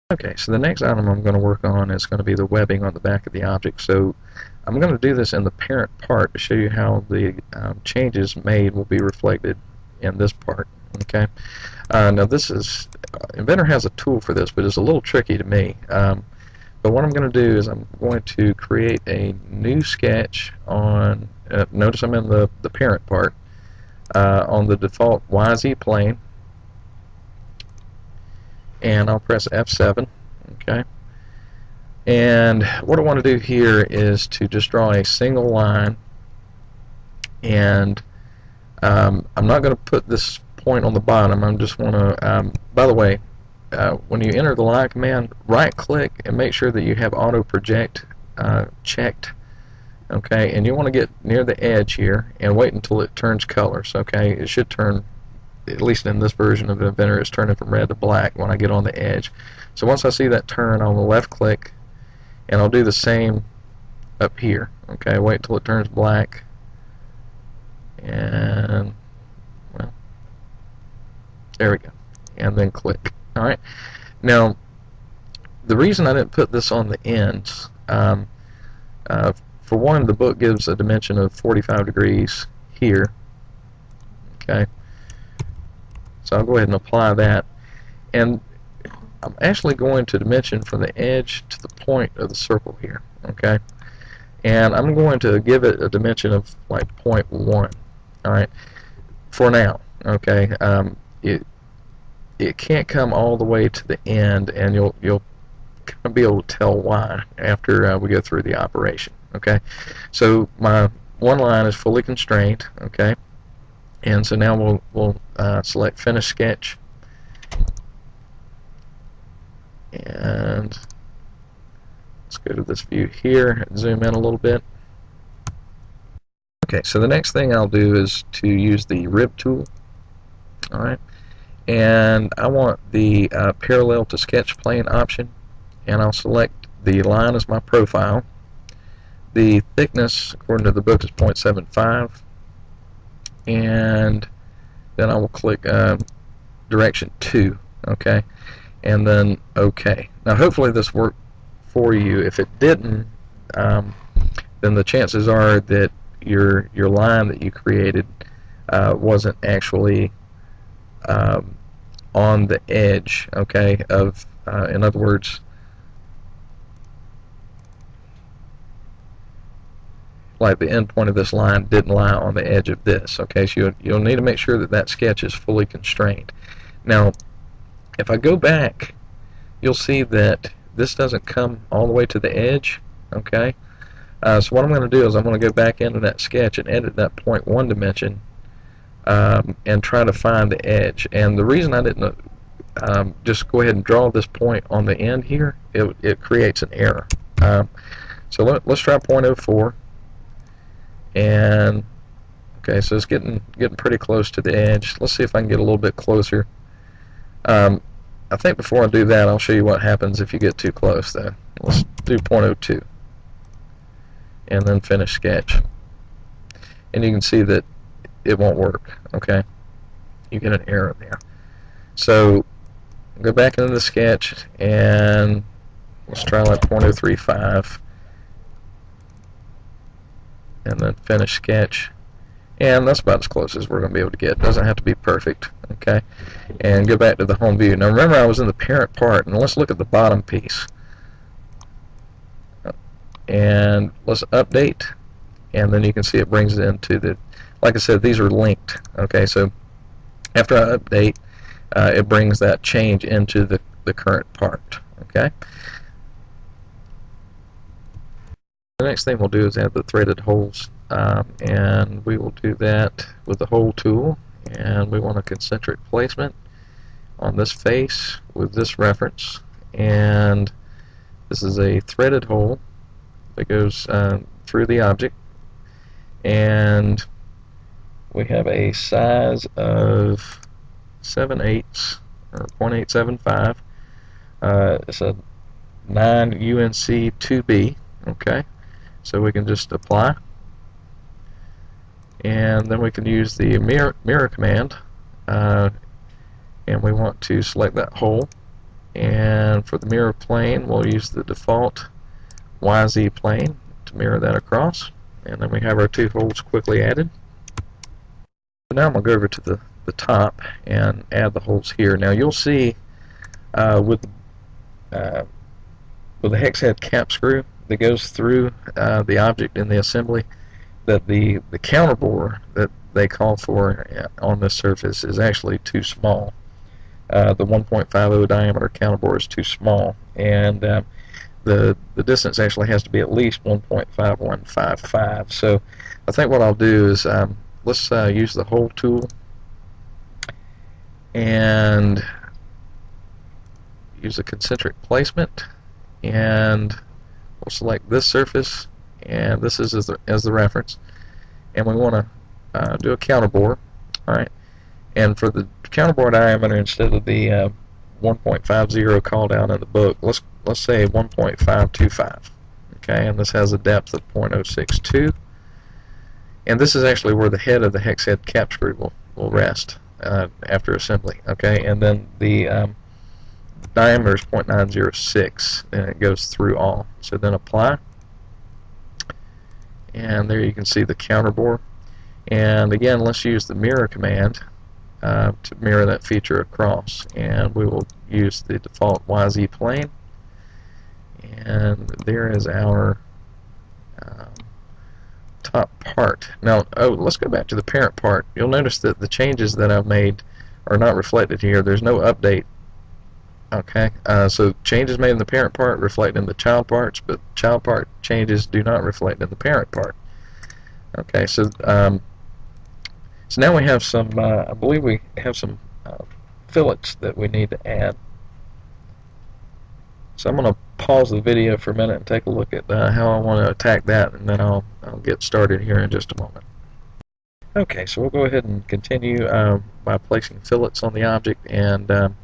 Okay, so the next item I'm going to work on is going to be the webbing on the back of the object. So I'm going to do this in the parent part to show you how the changes made will be reflected in this part. Okay. Now this is Inventor has a tool for this, but it's a little tricky to me. But what I'm going to do is I'm going to create a new sketch on. Notice I'm in the parent part on the default YZ plane, and I'll press F7. Okay. And what I want to do here is to just draw a single line, and I'm not going to put this point on the bottom. I just want to, by the way, when you enter the line command, right click and make sure that you have auto project checked. Okay, and you want to get near the edge here and wait until it turns colors. Okay, it should turn, at least in this version of Inventor, it's turning from red to black when I get on the edge. So once I see that turn, I'll left click, and I'll do the same up here. Okay, wait until it turns black, and well, there we go, and then click. Alright, now the reason I didn't put this on the ends, for one, the book gives a dimension of 45 degrees here. Okay, so I'll go ahead and apply that, and I'm actually going to dimension from the edge to the point of the circle here. Okay, and I'm going to give it a dimension of like 0.1. Alright, for now. Okay, it can't come all the way to the end, and you'll kind of be able to tell why after we go through the operation. Okay, so my one line is fully constrained. Okay, and so now we'll select Finish Sketch, and let's go to this view here and zoom in a little bit. Okay, so the next thing I'll do is to use the Rib tool. Alright, and I want the parallel to sketch plane option, and I'll select the line as my profile. The thickness, according to the book, is 0.75, and then I will click direction 2. Okay, and then OK. Now hopefully this worked for you. If it didn't, then the chances are that your line that you created wasn't actually on the edge, okay, of in other words, like the end point of this line didn't lie on the edge of this. Okay, so you'll need to make sure that that sketch is fully constrained. Now if I go back, you'll see that this doesn't come all the way to the edge. Okay, so what I'm going to do is I'm going to go back into that sketch and edit that 0.1 dimension and try to find the edge. And the reason I didn't just go ahead and draw this point on the end here, it creates an error. So let's try 0.04, and okay, so it's getting pretty close to the edge. Let's see if I can get a little bit closer. I think before I do that, I'll show you what happens if you get too close though. Let's do 0.02 and then Finish Sketch, and you can see that it won't work. Okay, you get an error there. So go back into the sketch and let's try like 0.035 and then Finish Sketch, and that's about as close as we're going to be able to get. It doesn't have to be perfect. Okay, and go back to the home view. Now remember, I was in the parent part, and let's look at the bottom piece, and let's update, and then you can see it brings it into the, like I said, these are linked. Okay, so after I update, it brings that change into the current part. Okay, the next thing we'll do is add the threaded holes, and we will do that with the hole tool, and we want a concentric placement on this face with this reference, and this is a threaded hole that goes through the object, and we have a size of 7/8 or 0.875. It's a 9 UNC 2B. Okay, so we can just apply, and then we can use the mirror command, and we want to select that hole, And for the mirror plane, we'll use the default YZ plane to mirror that across. And then we have our 2 holes quickly added. So now I'm going to go over to the top and add the holes here. Now you'll see with the hex head cap screw that goes through the object in the assembly, that the counterbore that they call for on this surface is actually too small. The 1.50 diameter counterbore is too small, and the distance actually has to be at least 1.5155. So I think what I'll do is let's use the hole tool and use a concentric placement, and we'll select this surface, and this is as the reference, and we want to do a counterbore. Alright, and for the counterbore diameter, instead of the 1.50 called out in the book, let's say 1.525. Okay, and this has a depth of 0.062, and this is actually where the head of the hex head cap screw will rest after assembly. Okay, and then the diameter is 0.906, and it goes through all. So then apply, and there you can see the counterbore. And again, let's use the mirror command to mirror that feature across, and we will use the default YZ plane, and there is our top part. Now, let's go back to the parent part. You'll notice that the changes that I've made are not reflected here. There's no update. Okay, so changes made in the parent part reflect in the child parts, but child part changes do not reflect in the parent part. Okay, so so now we have some, I believe we have some fillets that we need to add. So I'm going to pause the video for a minute and take a look at how I want to attack that, and then I'll get started here in just a moment. Okay, so we'll go ahead and continue by placing fillets on the object, and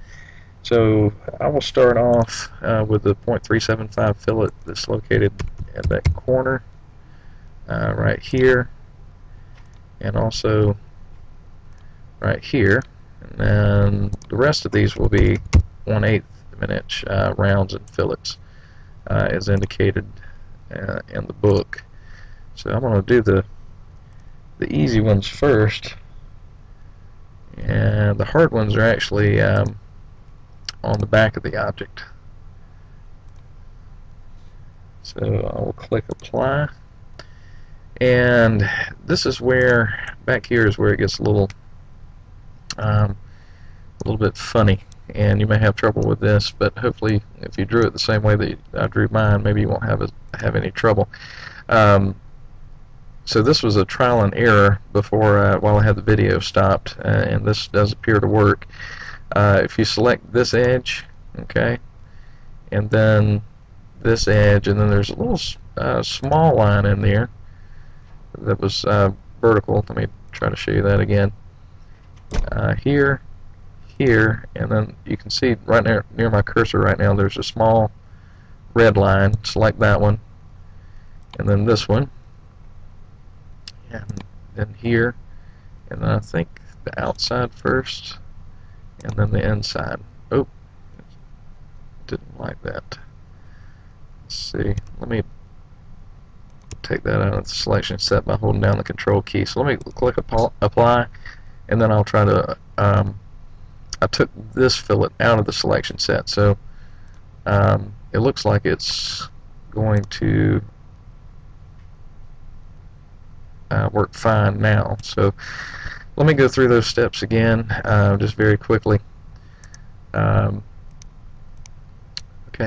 so I will start off with the 0.375 fillet that's located at that corner right here, and also right here, and then the rest of these will be 1/8 of an inch rounds and fillets as indicated in the book. So I'm going to do the easy ones first, and the hard ones are actually on the back of the object. So I will click apply, and this is where, back here is where it gets a little bit funny, and you may have trouble with this, but hopefully if you drew it the same way that I drew mine, maybe you won't have any trouble. So this was a trial and error before while I had the video stopped, and this does appear to work. If you select this edge, okay, and then this edge, and then there's a little small line in there that was vertical. Let me try to show you that again. Here, and then you can see right near my cursor right now there's a small red line. Select that one, and then this one, and then here, and then I think the outside first, and then the inside. Oh, didn't like that. Let's see, let me take that out of the selection set by holding down the control key. So let me click apply, and then I'll try to I took this fillet out of the selection set, so it looks like it's going to work fine now. So let me go through those steps again just very quickly. Okay,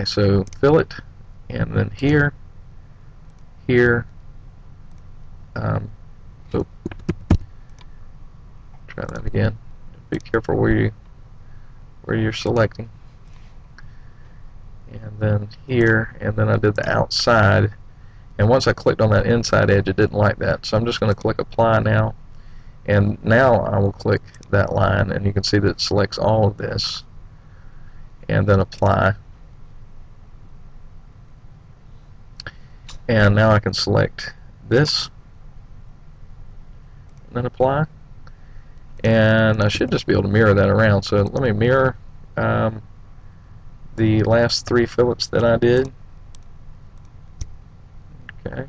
so fillet, and then here, oh, try that again. Be careful where you're selecting, and then here, and then I did the outside, and once I clicked on that inside edge, it didn't like that, so I'm just going to click apply now, and now I will click that line, and you can see that it selects all of this, and then apply, and now I can select this and then apply, and I should just be able to mirror that around. So let me mirror the last 3 fillets that I did. Okay,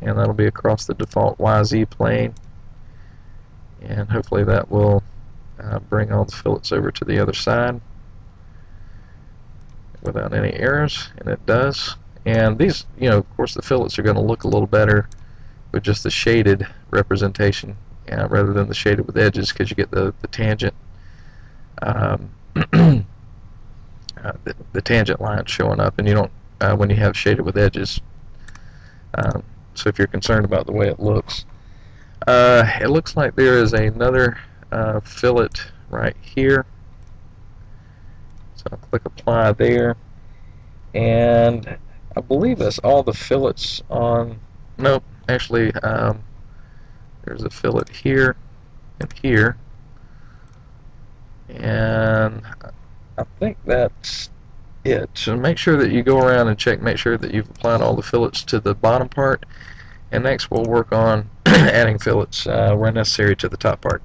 and that'll be across the default YZ plane, and hopefully that will bring all the fillets over to the other side without any errors, and it does. And these, of course the fillets are going to look a little better with just the shaded representation rather than the shaded with edges, because you get the tangent the tangent line showing up, and you don't when you have shaded with edges. So if you're concerned about the way it looks like there is another fillet right here. So I'll click apply there, and I believe that's all the fillets on. Nope, actually there's a fillet here and here, and I think that's it. So make sure that you go around and check, make sure that you've applied all the fillets to the bottom part, and next we'll work on adding fillets where necessary to the top part.